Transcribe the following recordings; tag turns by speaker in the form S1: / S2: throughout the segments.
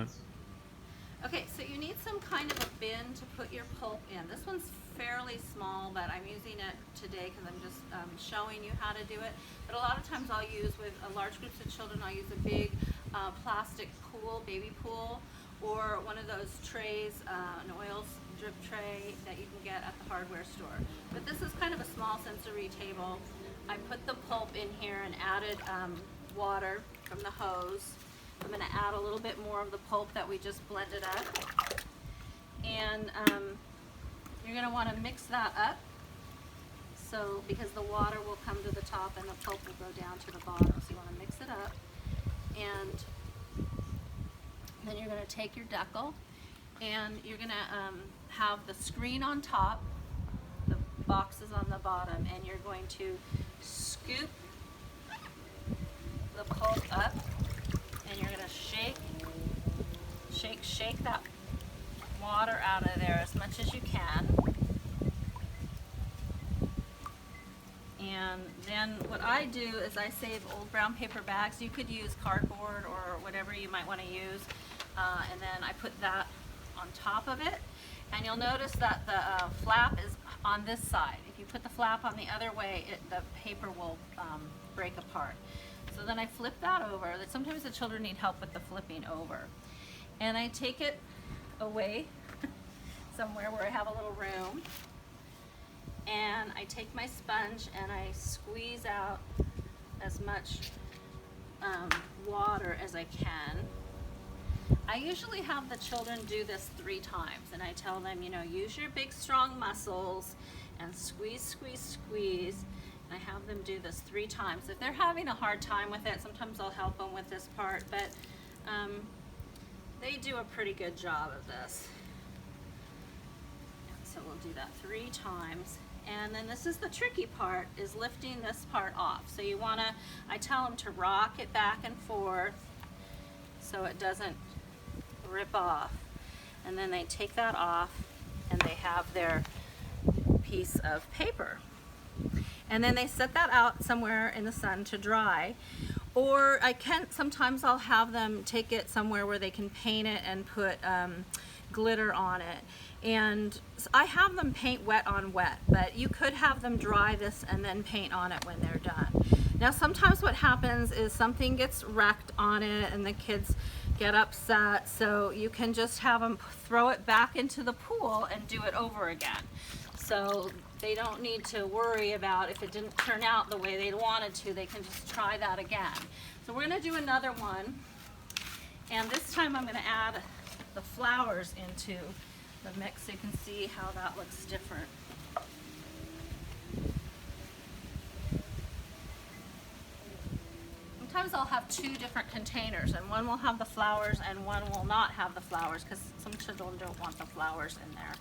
S1: front.
S2: Okay, so you need some kind of a bin to put your pulp in. This one's fairly small, but I'm using it today because I'm just showing you how to do it. But a lot of times I'll use, with large groups of children, I'll use a big plastic pool, baby pool, or one of those trays, an oil drip tray that you can get at the hardware store. But this is kind of a small sensory table. I put the pulp in here and added water from the hose. I'm going to add a little bit more of the pulp that we just blended up. And you're going to want to mix that up, so because the water will come to the top and the pulp will go down to the bottom. So you want to mix it up. And then you're going to take your decal and you're going to have the screen on top, the boxes on the bottom, and you're going to scoop the pulp up. And you're going to shake that water out of there as much as you can. And then what I do is I save old brown paper bags. You could use cardboard or whatever you might want to use. And then I put that on top of it. And you'll notice that the flap is on this side. If you put the flap on the other way, the paper will break apart. So then I flip that over. Sometimes the children need help with the flipping over. And I take it away somewhere where I have a little room. And I take my sponge and I squeeze out as much water as I can. I usually have the children do this 3 times, and I tell them, you know, use your big strong muscles and squeeze, squeeze, squeeze. I have them do this 3 times. If they're having a hard time with it, sometimes I'll help them with this part, but they do a pretty good job of this. So we'll do that 3 times. And then this is the tricky part, is lifting this part off. So you want to, I tell them to rock it back and forth so it doesn't rip off. And then they take that off and they have their piece of paper. And then they set that out somewhere in the sun to dry. Or sometimes I'll have them take it somewhere where they can paint it and put glitter on it. And I have them paint wet on wet, but you could have them dry this and then paint on it when they're done. Now sometimes what happens is something gets wrecked on it and the kids get upset, so you can just have them throw it back into the pool and do it over again. So they don't need to worry about if it didn't turn out the way they wanted to. They can just try that again. So we're going to do another one, and this time I'm going to add the flowers into the mix so you can see how that looks different. Sometimes I'll have 2 different containers, and one will have the flowers and one will not have the flowers because some children don't want the flowers in there.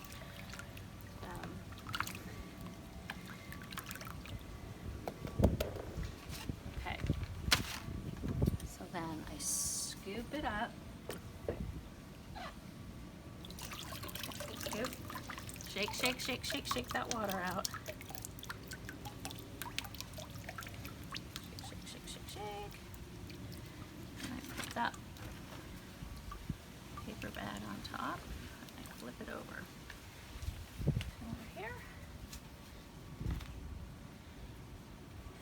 S2: Okay, so then I scoop it up. Scoop. Shake, shake, shake, shake, shake that water out. Shake, shake, shake, shake, shake. And I put that paper bag on top. And I flip it over. Here.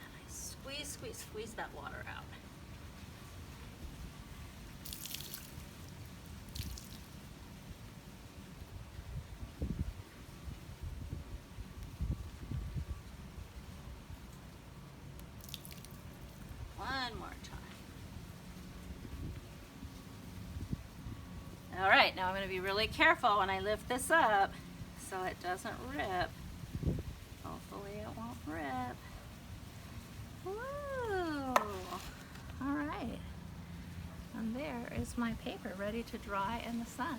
S2: And I squeeze, squeeze, squeeze that water out. One more time. All right, now I'm going to be really careful when I lift this up so it doesn't rip. Hopefully it won't rip. Woo! All right. And there is my paper ready to dry in the sun.